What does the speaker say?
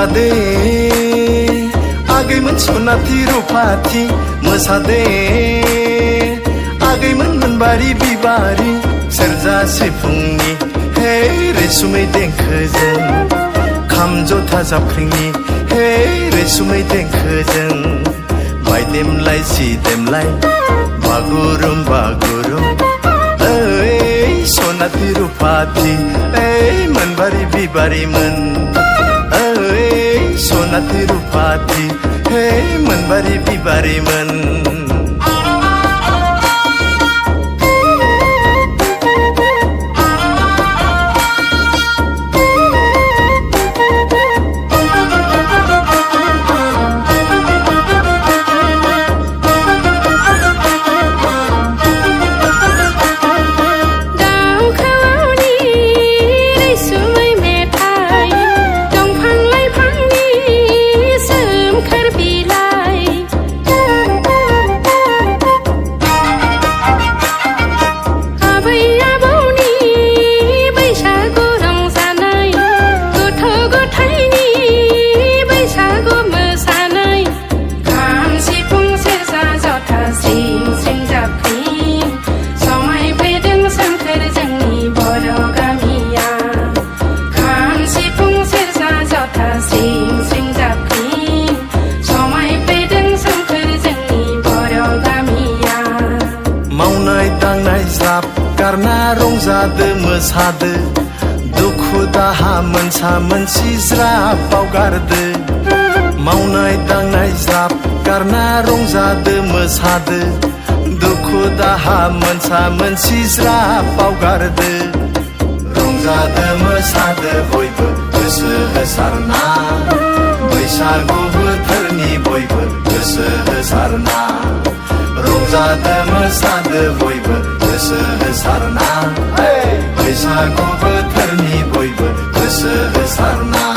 रंजादे आगैमोन सनाथि रुफाथि मोसादे आगैमोन मोनबारि बिबारि सेरजा सिफुंनि हे रैसुमै देंखोजों खाम जथा जाबख्रिंनि हे रैसुमै देंखोजों बायदेमलाय सिदेमलाय बागुरुम बागुरुम ओइ सनाथि रुफाथि ओइ मोनबारि बिबारिमोन ओइ सनाथि रुफाथि हे मोनबारि बिबारिमोन गारना रंजादो मोसादो दुखु दाहा मोनसा मोनसि ज्राब बावगारदो मावनाय दांनाय ज्राब गारना रंजादो मोसादो दुखु दाहा मोनसा मोनसि ज्राब बावगारदो रंजादो मोसादो बयबो गोसो होसारना बैसागु बोथोरनि बयबो गोसो होसारना रंजादो मोसादो बयबो गोसो होसारना बैसागु बोथोरनि बयबो गोसो होसारना